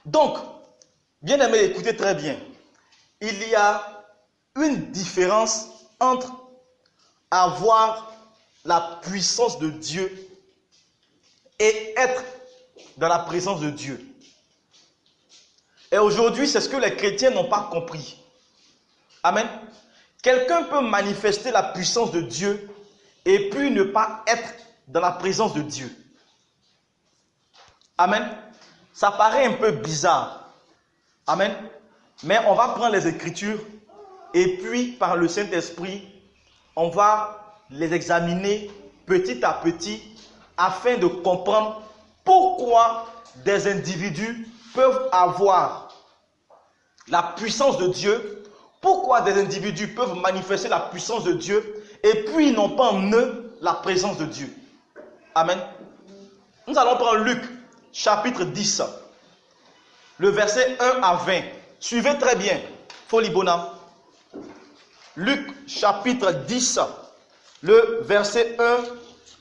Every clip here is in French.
Donc, bien aimé, écoutez très bien. Il y a une différence entre avoir la puissance de Dieu et être dans la présence de Dieu. Et aujourd'hui, c'est ce que les chrétiens n'ont pas compris. Amen. Quelqu'un peut manifester la puissance de Dieu et puis ne pas être dans la présence de Dieu. Amen. Ça paraît un peu bizarre. Amen. Mais on va prendre les Écritures et puis par le Saint-Esprit, on va les examiner petit à petit afin de comprendre pourquoi des individus peuvent avoir la puissance de Dieu, pourquoi des individus peuvent manifester la puissance de Dieu et puis ils n'ont pas en eux la présence de Dieu. Amen. Nous allons prendre Luc chapitre 10, le verset 1 à 20. Suivez très bien. Folie Bona. Luc chapitre 10, le verset 1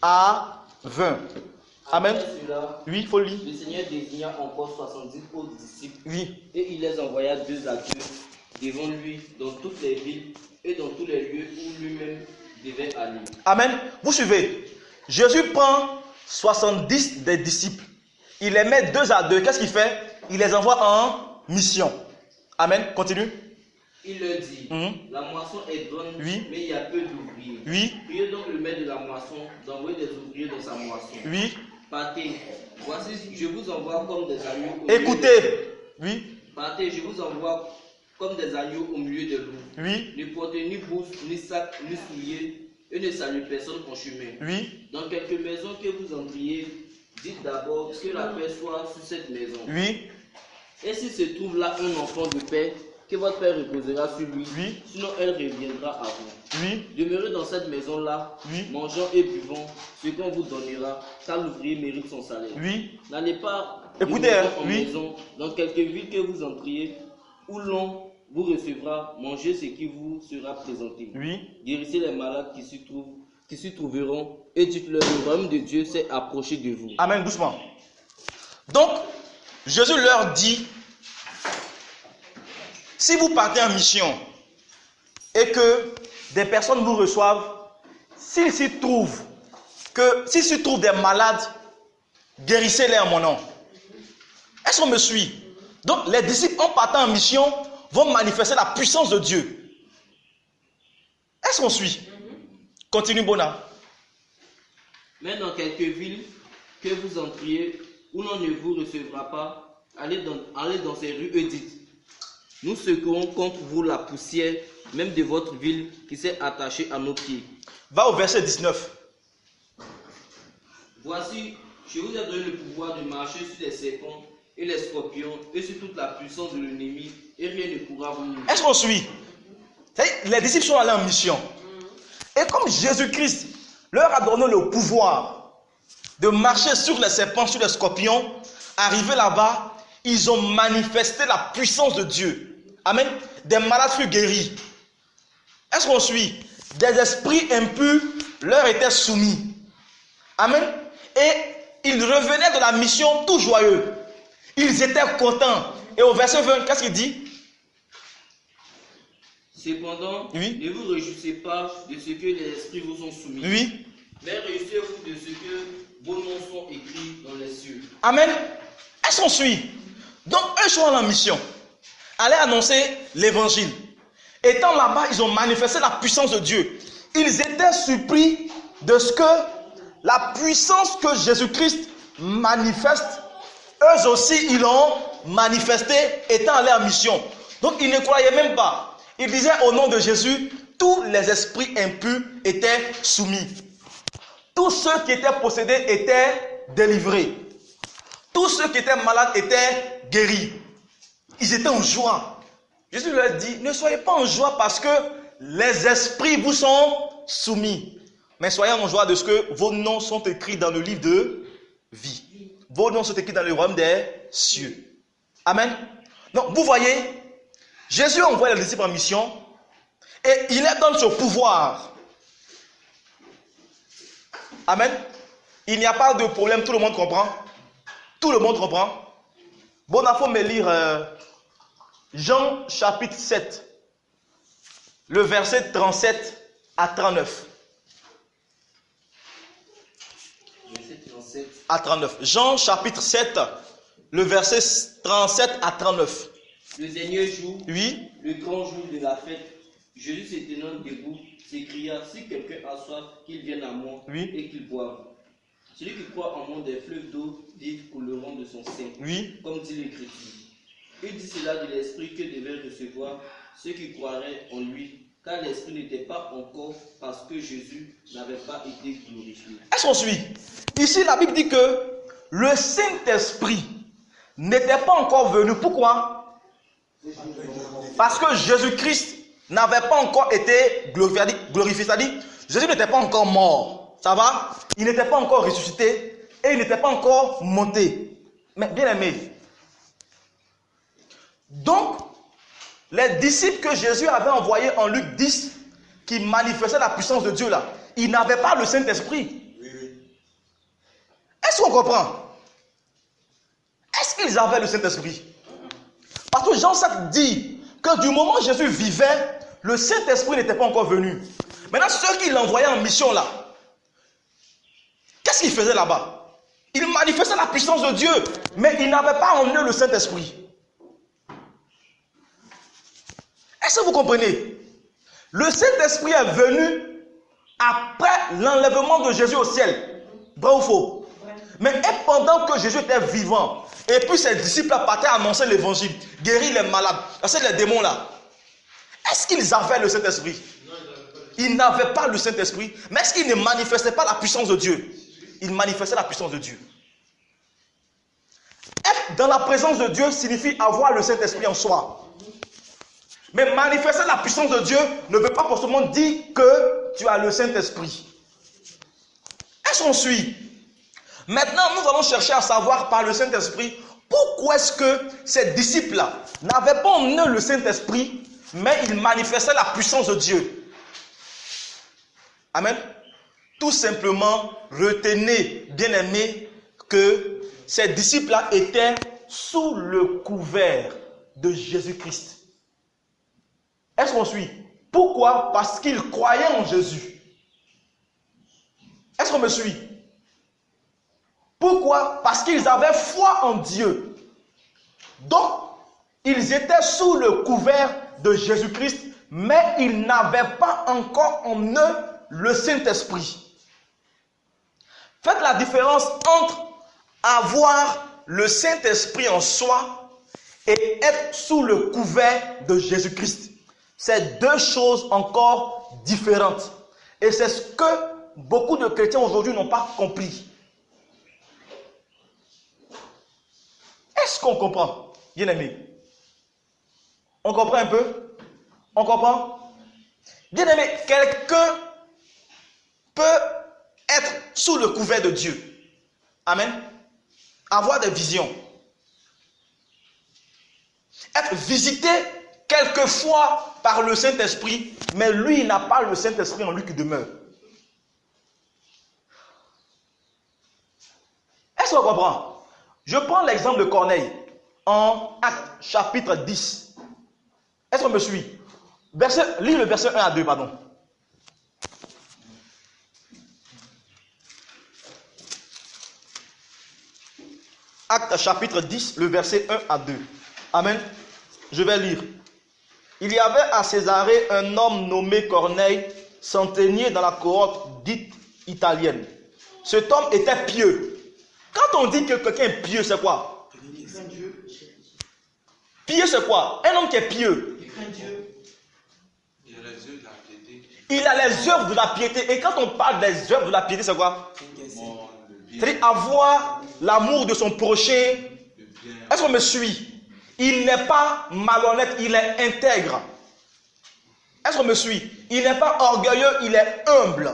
à 20. Amen. Oui, folie. Le Seigneur désigna encore 70 autres disciples. Oui. Et il les envoya deux à deux devant lui dans toutes les villes et dans tous les lieux où lui-même devait aller. Amen. Vous suivez. Jésus prend 70 des disciples. Il les met deux à deux. Qu'est-ce qu'il fait? Il les envoie en mission. Amen. Continue. Il leur dit, la moisson est bonne, oui, mais il y a peu d'ouvriers. Oui. Priez donc le maître de la moisson d'envoyer des ouvriers dans sa moisson. Oui. Partez, voici, je vous envoie comme des agneaux. Écoutez. Oui. Partez, je vous envoie comme des agneaux au milieu de loups. Oui. Ne portez ni bourse, ni sac, ni souliers, et ne saluez personne en chemin. Oui. Dans quelques maisons que vous entriez, dites d'abord que la paix soit sur cette maison. Oui. Et s'il se trouve là un enfant de paix, que votre Père reposera sur lui, oui, sinon elle reviendra à vous. Oui. Demeurez dans cette maison-là, oui, mangeant et buvant ce qu'on vous donnera, car l'ouvrier mérite son salaire. Oui. N'allez pas écoutez, en maison, dans quelque ville que vous entriez, où l'on vous recevra, mangez ce qui vous sera présenté. Oui. Guérissez les malades qui s'y trouveront, et dites-leur, le royaume de Dieu s'est approché de vous. Amen, doucement. Donc, Jésus leur dit, si vous partez en mission et que des personnes vous reçoivent, s'il s'y trouve des malades, guérissez-les en mon nom. Est-ce qu'on me suit? Donc les disciples en partant en mission vont manifester la puissance de Dieu. Est-ce qu'on suit? Continue Bona. Mais dans quelques villes que vous entriez où l'on ne vous recevra pas, allez dans ces rues et dites, nous secouons contre vous la poussière, même de votre ville qui s'est attachée à nos pieds. Va au verset 19. Voici, je vous ai donné le pouvoir de marcher sur les serpents et les scorpions et sur toute la puissance de l'ennemi, et rien ne pourra vous nuire. Est-ce qu'on suit? Les disciples sont allés en mission. Et comme Jésus-Christ leur a donné le pouvoir de marcher sur les serpents, sur les scorpions, arrivés là-bas, ils ont manifesté la puissance de Dieu. Amen. Des malades furent guéris. Est-ce qu'on suit? Des esprits impurs leur étaient soumis. Amen. Et ils revenaient de la mission tout joyeux. Ils étaient contents. Et au verset 20, qu'est-ce qu'il dit? Cependant, oui, ne vous réjouissez pas de ce que les esprits vous sont soumis. Oui. Mais réjouissez-vous de ce que vos noms sont écrits dans les cieux. Amen. Est-ce qu'on suit? Donc, eux sont en mission. Allaient annoncer l'évangile. Étant là-bas, ils ont manifesté la puissance de Dieu. Ils étaient surpris de ce que la puissance que Jésus-Christ manifeste, eux aussi, ils l'ont manifesté étant allés en mission. Donc, ils ne croyaient même pas. Ils disaient au nom de Jésus, tous les esprits impurs étaient soumis. Tous ceux qui étaient possédés étaient délivrés. Tous ceux qui étaient malades étaient guéris. Ils étaient en joie. Jésus leur dit, ne soyez pas en joie parce que les esprits vous sont soumis. Mais soyez en joie de ce que vos noms sont écrits dans le livre de vie. Vos noms sont écrits dans le royaume des cieux. Amen. Donc, vous voyez, Jésus envoie les disciples en mission et il leur donne ce pouvoir. Amen. Il n'y a pas de problème, tout le monde comprend. Tout le monde comprend. Bon, il faut me lire Jean chapitre 7, le verset 37 à 39. Verset 37. À 39. Jean chapitre 7, le verset 37 à 39. Le dernier jour, Oui. le grand jour de la fête, Jésus se tenant debout, s'écria, si quelqu'un a soif, qu'il vienne à moi Oui. et qu'il boive. Celui qui croit en moi, des fleuves d'eau vive couleront de son sein, Oui. comme dit l'Écriture. Il dit cela de l'Esprit que devaient recevoir ceux qui croiraient en lui, car l'Esprit n'était pas encore parce que Jésus n'avait pas été glorifié. Est-ce qu'on suit? Ici, la Bible dit que le Saint-Esprit n'était pas encore venu. Pourquoi? Parce que Jésus-Christ n'avait pas encore été glorifié. C'est-à-dire, Jésus n'était pas encore mort. Ça va? Il n'était pas encore ressuscité et il n'était pas encore monté. Mais bien aimé. Donc, les disciples que Jésus avait envoyés en Luc 10, qui manifestaient la puissance de Dieu là, ils n'avaient pas le Saint-Esprit. Est-ce qu'on comprend? Est-ce qu'ils avaient le Saint-Esprit? Parce que Jean 7 dit que du moment où Jésus vivait, le Saint-Esprit n'était pas encore venu. Maintenant, ceux qui l'envoyaient en mission là, qu'est-ce qu'ils faisaient là-bas? Ils manifestaient la puissance de Dieu, mais ils n'avaient pas en eux le Saint-Esprit. Est-ce que vous comprenez? Le Saint-Esprit est venu après l'enlèvement de Jésus au ciel. Vrai ou faux? Mais et pendant que Jésus était vivant, et puis ses disciples partaient annoncer l'évangile, guérir les malades, chasser les démons là, est-ce qu'ils avaient le Saint-Esprit? Ils n'avaient pas le Saint-Esprit, mais est-ce qu'ils ne manifestaient pas la puissance de Dieu? Ils manifestaient la puissance de Dieu. Être dans la présence de Dieu signifie avoir le Saint-Esprit en soi. Mais manifester la puissance de Dieu ne veut pas forcément dire que tu as le Saint-Esprit. Est-ce qu'on suit? Maintenant, nous allons chercher à savoir par le Saint-Esprit pourquoi est-ce que ces disciples-là n'avaient pas en eux le Saint-Esprit, mais ils manifestaient la puissance de Dieu. Amen. Tout simplement, retenez, bien-aimés, que ces disciples-là étaient sous le couvert de Jésus-Christ. Est-ce qu'on suit? Pourquoi? Parce qu'ils croyaient en Jésus. Est-ce qu'on me suit? Pourquoi? Parce qu'ils avaient foi en Dieu. Donc, ils étaient sous le couvert de Jésus-Christ, mais ils n'avaient pas encore en eux le Saint-Esprit. Faites la différence entre avoir le Saint-Esprit en soi et être sous le couvert de Jésus-Christ. C'est deux choses encore différentes. Et c'est ce que beaucoup de chrétiens aujourd'hui n'ont pas compris. Est-ce qu'on comprend, bien aimé? On comprend un peu? On comprend? Bien aimé, quelqu'un peut être sous le couvert de Dieu. Amen. Avoir des visions. Être visité quelquefois par le Saint-Esprit, mais lui, il n'a pas le Saint-Esprit en lui qui demeure. Est-ce qu'on comprend? Je prends l'exemple de Corneille en Actes chapitre 10. Est-ce qu'on me suit? Lis le verset 1 à 2, pardon. Actes chapitre 10, le verset 1 à 2. Amen. Je vais lire. Il y avait à Césarée un homme nommé Corneille, centenier dans la cohorte dite italienne. Cet homme était pieux. Quand on dit que quelqu'un est pieux, c'est quoi? Pieux, c'est quoi? Un homme qui est pieux. Il a les œuvres de la piété. Et quand on parle des œuvres de la piété, c'est quoi? C'est-à-dire avoir l'amour de son prochain. Est-ce qu'on me suit? Il n'est pas malhonnête, il est intègre. Est-ce qu'on me suit? Il n'est pas orgueilleux, il est humble.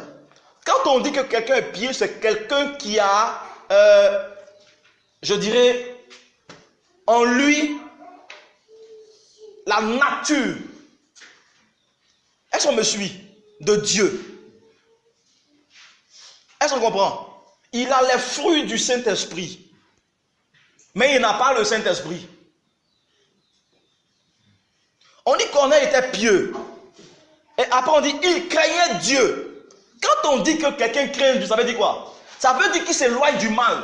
Quand on dit que quelqu'un est pieux, c'est quelqu'un qui a, je dirais, en lui, la nature. Est-ce qu'on me suit? De Dieu. Est-ce qu'on comprend? Il a les fruits du Saint-Esprit. mais il n'a pas le Saint-Esprit. On dit Corneille était pieux. Et après on dit il craignait Dieu. Quand on dit que quelqu'un craint Dieu, ça veut dire quoi? Ça veut dire qu'il s'éloigne du mal.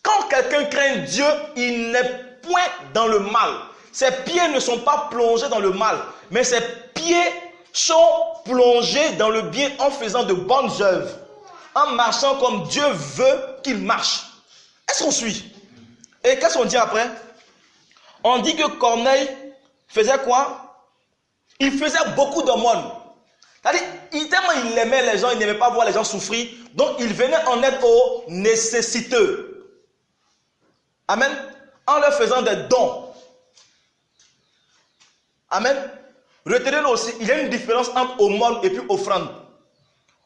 Quand quelqu'un craint Dieu, il n'est point dans le mal. Ses pieds ne sont pas plongés dans le mal, mais ses pieds sont plongés dans le bien en faisant de bonnes œuvres, en marchant comme Dieu veut qu'il marche. Est-ce qu'on suit? Et qu'est-ce qu'on dit après? On dit que Corneille faisait quoi? Il faisait beaucoup d'aumônes. C'est-à-dire, tellement il aimait les gens, il n'aimait pas voir les gens souffrir, donc il venait en aide aux nécessiteux. Amen. En leur faisant des dons. Amen. Retenez-le aussi, il y a une différence entre aumône et puis offrande.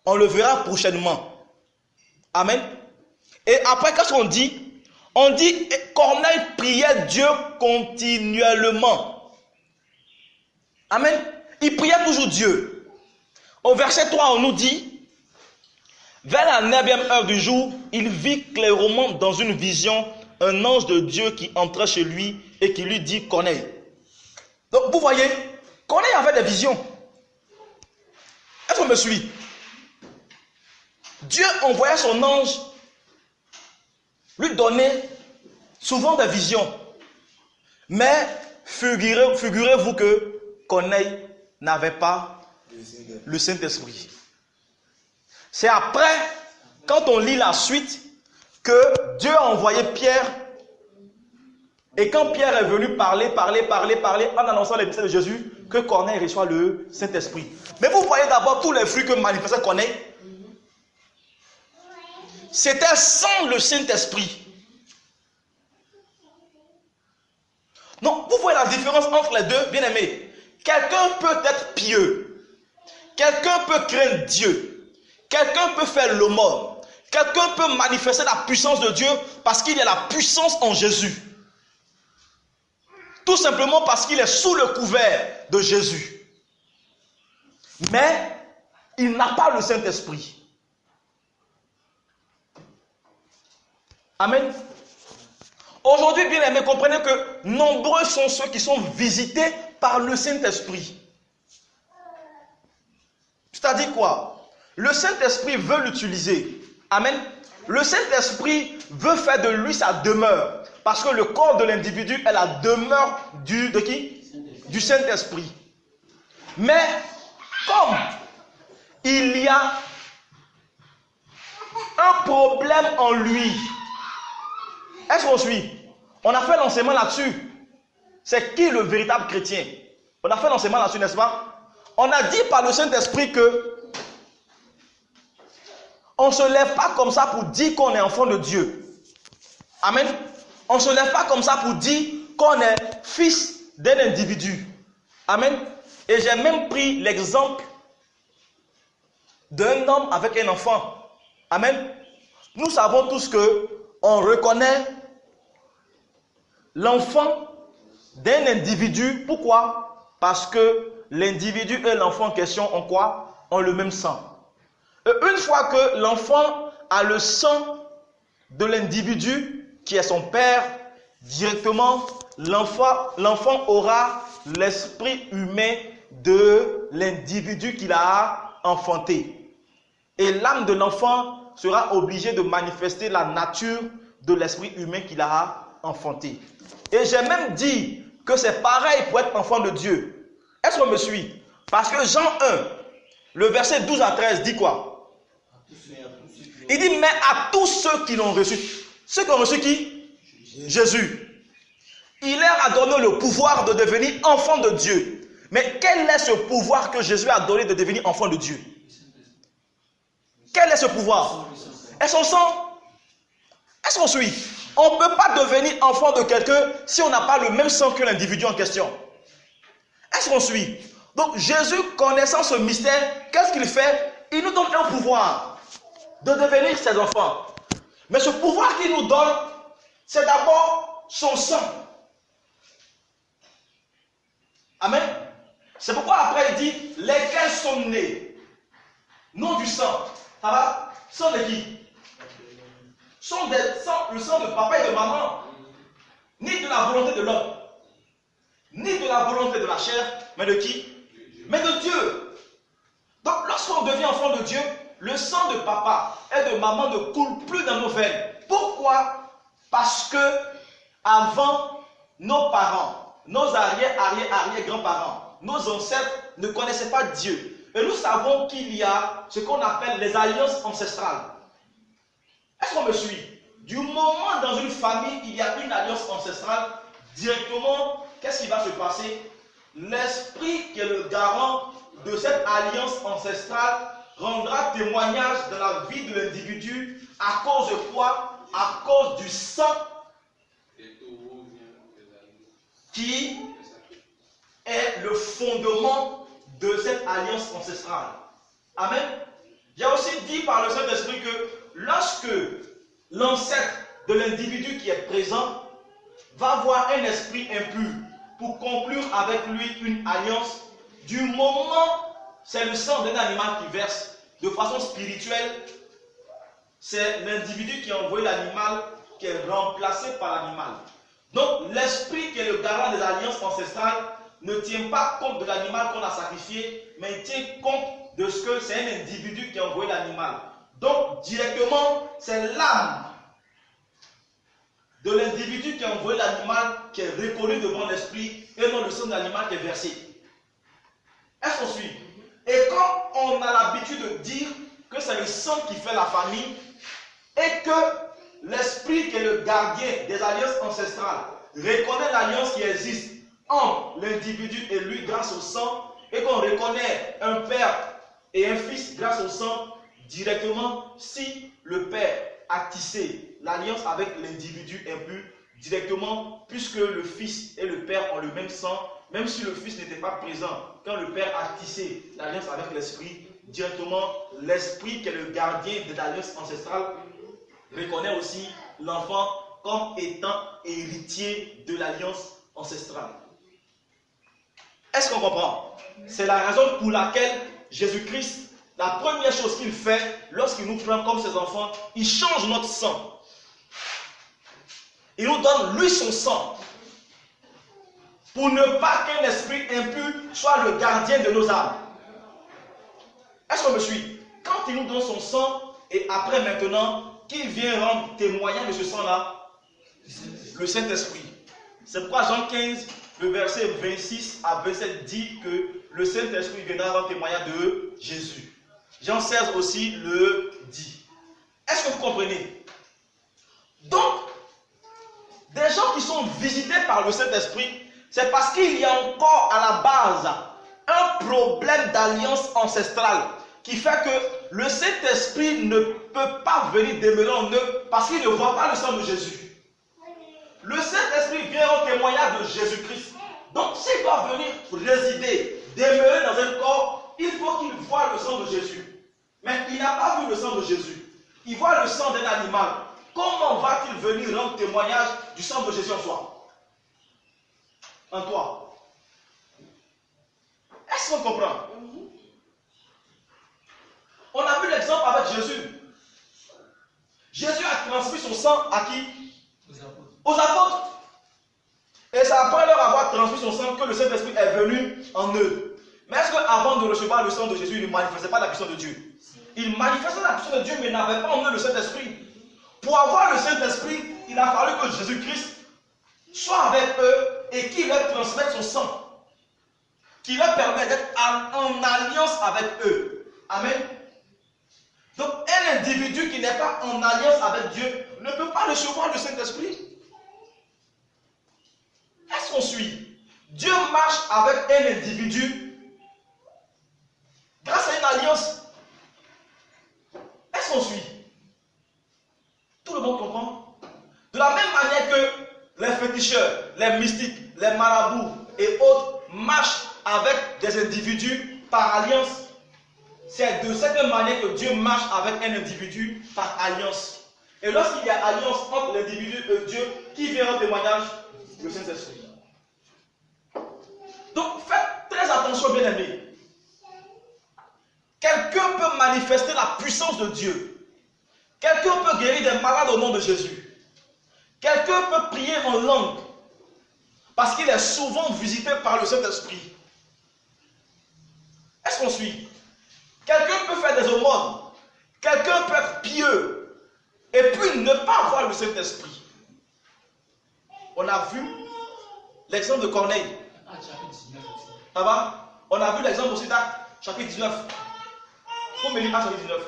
On le verra prochainement. Amen. Et après, qu'est-ce qu'on dit? On dit Corneille priait Dieu continuellement. Amen. Il priait toujours Dieu. Au verset 3, on nous dit, vers la 9e heure du jour, il vit clairement dans une vision un ange de Dieu qui entrait chez lui et qui lui dit Corneille. Donc vous voyez, Corneille avait des visions. Est-ce qu'on me suit? Dieu envoyait son ange lui donner souvent des visions. Mais figurez-vous que Corneille n'avait pas le Saint-Esprit. C'est après, quand on lit la suite, que Dieu a envoyé Pierre. Et quand Pierre est venu parler, en annonçant les mystères de Jésus, que Corneille reçoit le Saint-Esprit. Mais vous voyez d'abord tous les fruits que manifestait Corneille. C'était sans le Saint-Esprit. Donc, vous voyez la différence entre les deux, bien aimés. Quelqu'un peut être pieux. Quelqu'un peut craindre Dieu. Quelqu'un peut faire l'aumône. Quelqu'un peut manifester la puissance de Dieu parce qu'il y a la puissance en Jésus. Tout simplement parce qu'il est sous le couvert de Jésus. Mais il n'a pas le Saint-Esprit. Amen. Aujourd'hui, bien aimés, comprenez que nombreux sont ceux qui sont visités par le Saint-Esprit. C'est-à-dire quoi? Le Saint-Esprit veut l'utiliser. Amen. Le Saint-Esprit veut faire de lui sa demeure. Parce que le corps de l'individu est la demeure de qui? Du Saint-Esprit. Mais comme il y a un problème en lui, est-ce qu'on suit? On a fait l'enseignement là-dessus. C'est qui le véritable chrétien? On a fait l'enseignement là-dessus, n'est-ce pas? On a dit par le Saint-Esprit que on ne se lève pas comme ça pour dire qu'on est enfant de Dieu. Amen. On ne se lève pas comme ça pour dire qu'on est fils d'un individu. Amen. Et j'ai même pris l'exemple d'un homme avec un enfant. Amen. Nous savons tous que on reconnaît l'enfant d'un individu. Pourquoi? Parce que l'individu et l'enfant en question ont quoi? Ont le même sang. Et une fois que l'enfant a le sang de l'individu qui est son père, directement, l'enfant aura l'esprit humain de l'individu qu'il a enfanté. Et l'âme de l'enfant sera obligée de manifester la nature de l'esprit humain qu'il a enfanté. Et j'ai même dit que c'est pareil pour être enfant de Dieu. Est-ce qu'on me suit? Parce que Jean 1, le verset 12 à 13 dit quoi? Il dit, mais à tous ceux qui l'ont reçu. Ceux qui ont reçu qui? Jésus. Il leur a donné le pouvoir de devenir enfant de Dieu. Mais quel est ce pouvoir que Jésus a donné de devenir enfant de Dieu? Quel est ce pouvoir? Et son sang? Est-ce qu'on suit? On ne peut pas devenir enfant de quelqu'un si on n'a pas le même sang que l'individu en question. Est-ce qu'on suit? Donc Jésus, connaissant ce mystère, qu'est-ce qu'il fait? Il nous donne un pouvoir de devenir ses enfants. Mais ce pouvoir qu'il nous donne, c'est d'abord son sang. Amen. C'est pourquoi après il dit, lesquels sont nés, non du sang. Ça va? Sang de qui? Le sang de papa et de maman. ni de la volonté de l'homme, ni de la volonté de la chair, mais de qui? Mais de Dieu. Donc lorsqu'on devient enfant de Dieu, le sang de papa et de maman ne coule plus dans nos veines. Pourquoi? Parce que avant, nos parents, nos arrière-grands-parents, nos ancêtres ne connaissaient pas Dieu. Et nous savons qu'il y a ce qu'on appelle les alliances ancestrales. Est-ce qu'on me suit? Du moment dans une famille, il y a une alliance ancestrale, directement, qu'est-ce qui va se passer? L'esprit qui est le garant de cette alliance ancestrale rendra témoignage dans la vie de l'individu à cause de quoi? À cause du sang qui est le fondement de cette alliance ancestrale. Amen. Il y a aussi dit par le Saint-Esprit que lorsque l'ancêtre de l'individu qui est présent va voir un esprit impur pour conclure avec lui une alliance, du moment c'est le sang d'un animal qui verse de façon spirituelle, c'est l'individu qui a envoyé l'animal qui est remplacé par l'animal. Donc l'esprit qui est le garant des alliances ancestrales ne tient pas compte de l'animal qu'on a sacrifié, mais il tient compte de ce que c'est un individu qui a envoyé l'animal. Donc directement, c'est l'âme de l'individu qui a envoyé l'animal qui est reconnu devant l'esprit et non le sang de l'animal qui est versé. Est-ce qu'on suit? Et quand on a l'habitude de dire que c'est le sang qui fait la famille et que l'esprit qui est le gardien des alliances ancestrales reconnaît l'alliance qui existe entre l'individu et lui grâce au sang et qu'on reconnaît un père et un fils grâce au sang, directement, si le père a tissé l'alliance avec l'individu impur, directement, puisque le fils et le père ont le même sang, même si le fils n'était pas présent, quand le père a tissé l'alliance avec l'esprit, directement, l'esprit qui est le gardien de l'alliance ancestrale reconnaît aussi l'enfant comme étant héritier de l'alliance ancestrale. Est-ce qu'on comprend? C'est la raison pour laquelle Jésus-Christ, la première chose qu'il fait lorsqu'il nous prend comme ses enfants, il change notre sang. Il nous donne lui son sang pour ne pas qu'un esprit impur soit le gardien de nos âmes. Est-ce qu'on me suit? Quand il nous donne son sang et après maintenant, qui vient rendre témoignage de ce sang-là? Le Saint-Esprit. C'est pourquoi Jean 15, le verset 26 à 27 dit que le Saint-Esprit viendra rendre témoignage de Jésus. Jean 16 aussi le dit. Est-ce que vous comprenez? Donc, des gens qui sont visités par le Saint-Esprit, c'est parce qu'il y a encore à la base un problème d'alliance ancestrale qui fait que le Saint-Esprit ne peut pas venir demeurer en eux parce qu'il ne voit pas le sang de Jésus. Le Saint-Esprit vient en témoignage de Jésus-Christ. Donc, s'il doit venir résider, demeurer dans un corps, il faut qu'il voie le sang de Jésus. Mais il n'a pas vu le sang de Jésus. Il voit le sang d'un animal. Comment va-t-il venir rendre témoignage du sang de Jésus en soi? En toi. Est-ce qu'on comprend? On a vu l'exemple avec Jésus. Jésus a transmis son sang à qui? Aux apôtres. Et c'est après leur avoir transmis son sang que le Saint-Esprit est venu en eux. Mais est-ce qu'avant de recevoir le sang de Jésus, il ne manifestait pas la puissance de Dieu? Il manifestait la puissance de Dieu, mais il n'avait pas en eux le Saint-Esprit. Pour avoir le Saint-Esprit, il a fallu que Jésus-Christ soit avec eux et qu'il leur transmette son sang. Qui leur permet d'être en alliance avec eux. Amen. Donc, un individu qui n'est pas en alliance avec Dieu ne peut pas recevoir le Saint-Esprit. Est-ce qu'on suit? Dieu marche avec un individu grâce à une alliance. Est-ce qu'on suit? Tout le monde comprend? De la même manière que les féticheurs, les mystiques, les marabouts et autres marchent avec des individus par alliance, c'est de cette manière que Dieu marche avec un individu par alliance. Et lorsqu'il y a alliance entre l'individu et Dieu, qui vient en témoignage? Le Saint-Esprit. Donc faites très attention, bien-aimés. Quelqu'un peut manifester la puissance de Dieu. Quelqu'un peut guérir des malades au nom de Jésus. Quelqu'un peut prier en langue Parce qu'il est souvent visité par le Saint-Esprit. Est-ce qu'on suit? Quelqu'un peut faire des aumônes. Quelqu'un peut être pieux. Et puis ne pas avoir le Saint-Esprit. On a vu l'exemple de Corneille. Ça va? On a vu l'exemple aussi d'Actes, chapitre 19. Pour me lire Actes, chapitre 19.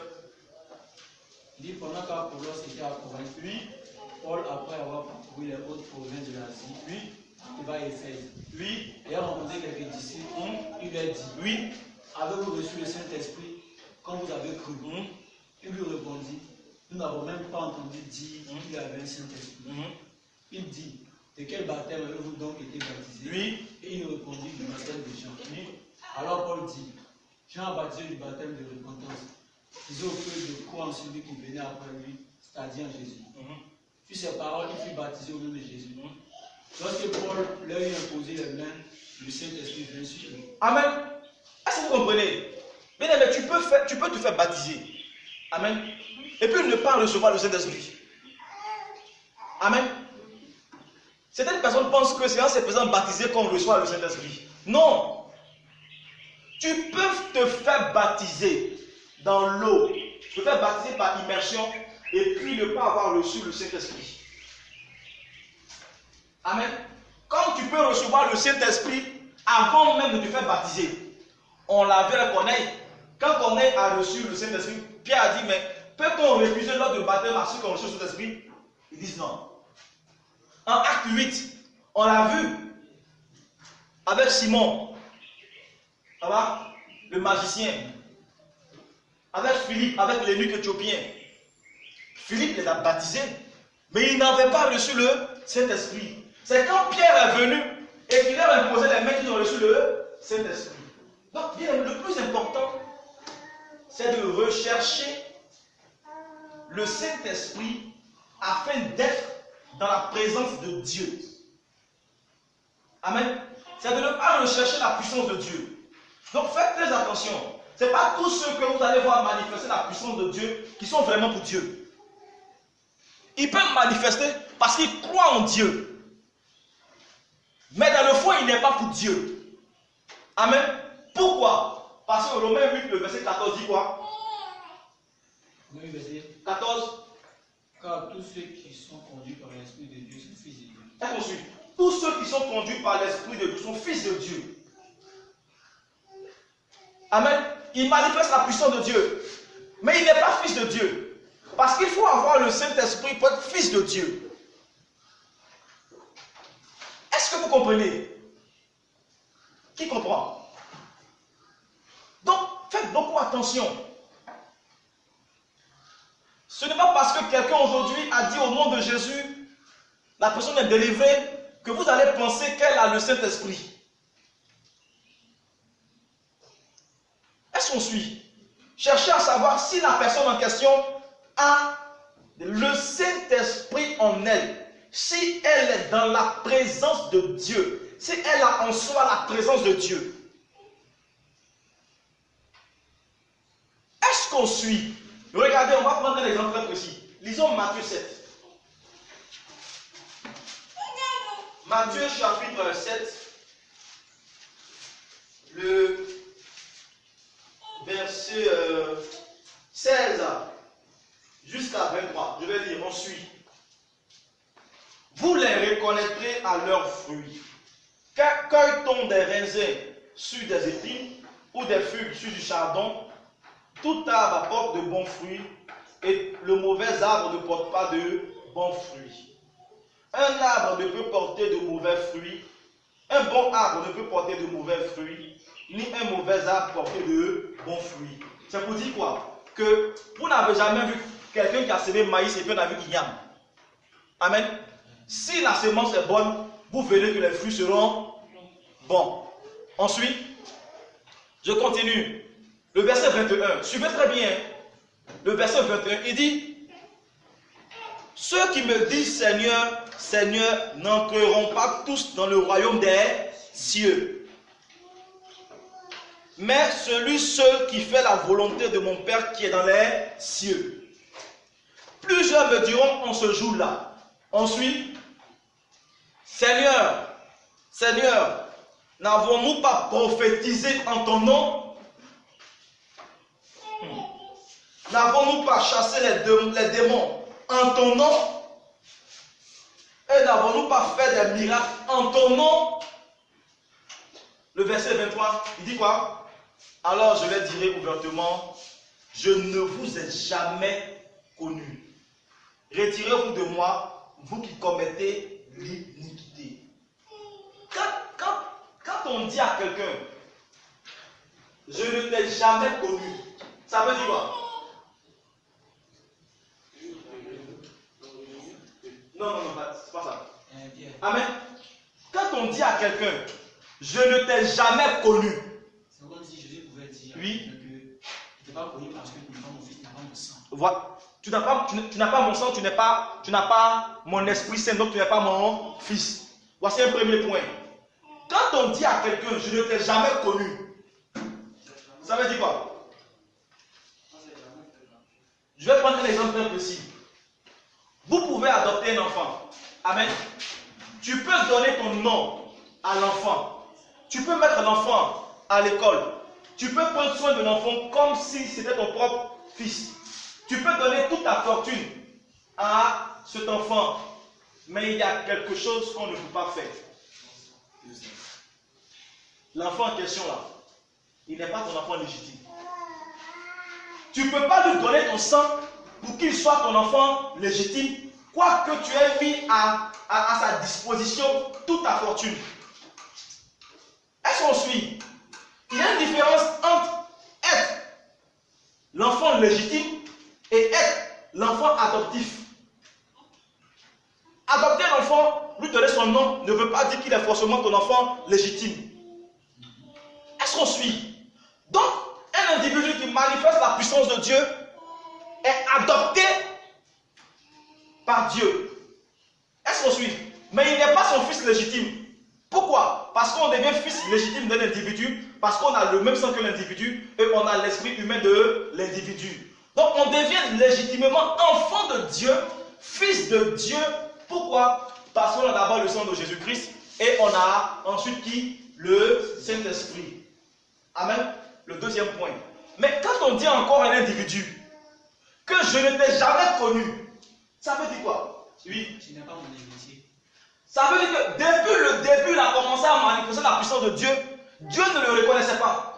Il dit pendant qu'Apollos était à Corinthe, Oui. Paul, après avoir parcouru les hautes provinces de l'Asie, Oui. il va à Éphèse. Oui. Et a rencontré quelques disciples. Il leur dit, Oui. avez-vous reçu le Saint-Esprit quand vous avez cru? Il lui répondit, nous n'avons même pas entendu dire qu'il y avait un Saint-Esprit. Il dit, de quel baptême avez-vous donc été baptisé? Oui. Et il répondit, du baptême de Jean. Alors Paul dit, Jean a baptisé du baptême de repentance. Disons que de croire en celui qui venait après lui, c'est-à-dire en Jésus. Puis ces paroles, il fut baptisé au nom de Jésus. Lorsque Paul leur eut imposé les mains, le Saint-Esprit vint sur lui. Amen. Est-ce que vous comprenez? Bien aimé, tu peux te faire baptiser. Amen. Et puis ne pas recevoir le Saint-Esprit. Amen. Certaines personnes pensent que c'est en se faisant baptiser qu'on reçoit le Saint-Esprit. Non. Tu peux te faire baptiser dans l'eau. Tu peux te faire baptiser par immersion et puis ne pas avoir reçu le Saint-Esprit. Amen. Comme tu peux recevoir le Saint-Esprit avant même de te faire baptiser. On l'a vu avec Corneille. Quand Corneille a reçu le Saint-Esprit, Pierre a dit, mais peut-on refuser l'ordre de baptême à ceux qui ont reçu le Saint-Esprit? Ils disent non. En Acte 8, on l'a vu avec Simon, ça va? Le magicien, avec Philippe, avec l'évêque éthiopien. Philippe les a baptisés, mais ils n'avaient pas reçu le Saint-Esprit. C'est quand Pierre est venu et qu'il leur a imposé les mains qu'ils ont reçu le Saint-Esprit. Donc, bien, le plus important, c'est de rechercher le Saint-Esprit afin d'être dans la présence de Dieu. Amen. C'est de ne pas rechercher la puissance de Dieu. Donc faites très attention. Ce n'est pas tous ceux que vous allez voir manifester la puissance de Dieu qui sont vraiment pour Dieu. Ils peuvent manifester parce qu'ils croient en Dieu. Mais dans le fond, il n'est pas pour Dieu. Amen. Pourquoi? Parce que Romains 8, le verset 14 dit quoi? 14. Car tous ceux qui sont conduits par l'Esprit de Dieu sont fils de Dieu. Est-ce qu'on suit? Tous ceux qui sont conduits par l'Esprit de Dieu sont fils de Dieu. Amen. Il manifeste la puissance de Dieu. Mais il n'est pas fils de Dieu. Parce qu'il faut avoir le Saint-Esprit pour être fils de Dieu. Est-ce que vous comprenez? Qui comprend? Donc, faites beaucoup attention. Ce n'est pas parce que quelqu'un aujourd'hui a dit au nom de Jésus, la personne est délivrée, que vous allez penser qu'elle a le Saint-Esprit. Est-ce qu'on suit? Cherchez à savoir si la personne en question a le Saint-Esprit en elle. Si elle est dans la présence de Dieu. Si elle a en soi la présence de Dieu. Est-ce qu'on suit? Regardez, on va prendre un exemple très précis. Lisons Matthieu 7. Matthieu chapitre 7, le verset 16 jusqu'à 23. Je vais lire, on suit. Vous les reconnaîtrez à leurs fruits. Cueille-t-on des raisins sur des épines ou des figues sur du chardon? Tout arbre apporte de bons fruits et le mauvais arbre ne porte pas de bons fruits. Un arbre ne peut porter de mauvais fruits. Un bon arbre ne peut porter de mauvais fruits, ni un mauvais arbre porter de bons fruits. C'est pour dire quoi? Que vous n'avez jamais vu quelqu'un qui a semé maïs et puis on a vu igname. Amen. Si la semence est bonne, vous verrez que les fruits seront bons. Ensuite, je continue. Le verset 21, suivez très bien. Le verset 21, il dit: ceux qui me disent Seigneur, Seigneur, n'entreront pas tous dans le royaume des cieux, mais celui seul qui fait la volonté de mon Père qui est dans les cieux. Plusieurs me diront en ce jour-là, ensuite, Seigneur, Seigneur, n'avons-nous pas prophétisé en ton nom? N'avons-nous pas chassé les démons en ton nom? Et n'avons-nous pas fait des miracles en ton nom? Le verset 23, il dit quoi? Alors je leur dirai ouvertement, je ne vous ai jamais connu. Retirez-vous de moi, vous qui commettez l'iniquité. Quand on dit à quelqu'un, je ne t'ai jamais connu, ça veut dire quoi? Non, c'est pas ça. Amen. Quand on dit à quelqu'un, je ne t'ai jamais connu. C'est comme si Jésus pouvait dire oui. que tu n'es pas connu parce que tu n'es pas mon fils, tu n'as pas mon sang. Voilà. Tu n'as pas mon sang, tu n'as pas mon Esprit Saint, donc tu n'es pas mon fils. Voici un premier point. Quand on dit à quelqu'un, je ne t'ai jamais connu, ça veut dire quoi? Je vais prendre un exemple très précis. Vous pouvez adopter un enfant. Amen. Tu peux donner ton nom à l'enfant. Tu peux mettre l'enfant à l'école. Tu peux prendre soin de l'enfant comme si c'était ton propre fils. Tu peux donner toute ta fortune à cet enfant. Mais il y a quelque chose qu'on ne peut pas faire. L'enfant en question là, il n'est pas ton enfant légitime. Tu ne peux pas lui donner ton sang pour qu'il soit ton enfant légitime, quoique tu aies mis à sa disposition toute ta fortune. Est-ce qu'on suit? Il y a une différence entre être l'enfant légitime et être l'enfant adoptif. Adopter l'enfant, lui donner son nom, ne veut pas dire qu'il est forcément ton enfant légitime. Est-ce qu'on suit? Donc, un individu qui manifeste la puissance de Dieu est adopté par Dieu. Est-ce qu'on suit? Mais il n'est pas son fils légitime. Pourquoi? Parce qu'on devient fils légitime d'un individu, parce qu'on a le même sang que l'individu et on a l'esprit humain de l'individu. Donc on devient légitimement enfant de Dieu, fils de Dieu. Pourquoi? Parce qu'on a d'abord le sang de Jésus-Christ et on a ensuite qui? Le Saint-Esprit. Amen. Le deuxième point. Mais quand on dit encore à un individu que je ne t'ai jamais connu, ça veut dire quoi? Oui. Tu n'es pas mon héritier. Ça veut dire que depuis le début, il a commencé à manifester la puissance de Dieu. Dieu ne le reconnaissait pas.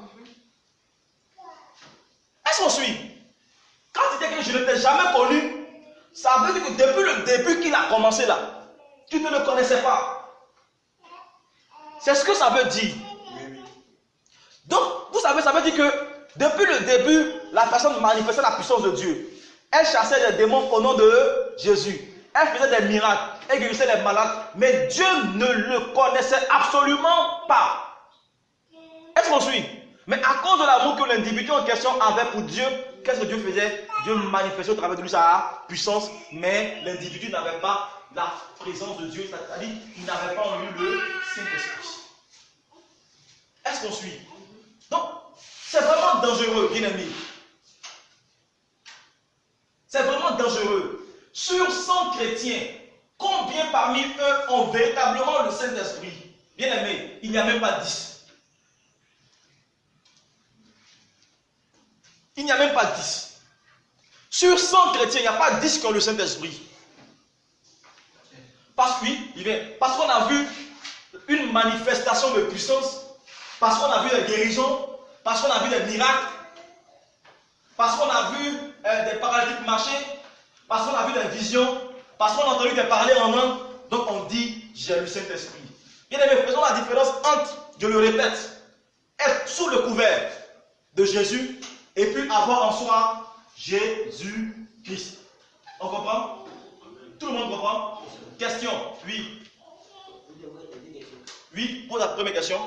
Est-ce qu'on suit? Quand il dit que je ne t'ai jamais connu, ça veut dire que depuis le début qu'il a commencé là, tu ne le connaissais pas. C'est ce que ça veut dire. Donc, vous savez, ça veut dire que depuis le début, la personne manifestait la puissance de Dieu. Elle chassait les démons au nom de Jésus. Elle faisait des miracles. Elle guérissait les malades. Mais Dieu ne le connaissait absolument pas. Est-ce qu'on suit? Mais à cause de l'amour que l'individu en question avait pour Dieu, qu'est-ce que Dieu faisait? Dieu manifestait au travers de lui sa puissance. Mais l'individu n'avait pas la présence de Dieu. C'est-à-dire qu'il n'avait pas en lui le Saint-Esprit. Est-ce qu'on suit? Donc, c'est vraiment dangereux, bien aimé. C'est vraiment dangereux. Sur 100 chrétiens, combien parmi eux ont véritablement le Saint-Esprit? Bien aimé, il n'y a même pas 10. Il n'y a même pas 10. Sur 100 chrétiens, il n'y a pas 10 qui ont le Saint-Esprit. Parce qu'on a vu une manifestation de puissance, parce qu'on a vu des guérisons, parce qu'on a vu des miracles, parce qu'on a vu des paralytiques marcher, parce qu'on a vu des visions, parce qu'on a entendu des parler en langue, donc on dit j'ai le Saint-Esprit. Bien aimé, faisons la différence entre, je le répète, être sous le couvert de Jésus et puis avoir en soi Jésus-Christ. On comprend? Tout le monde comprend? Question? Oui. Oui, pose la première question.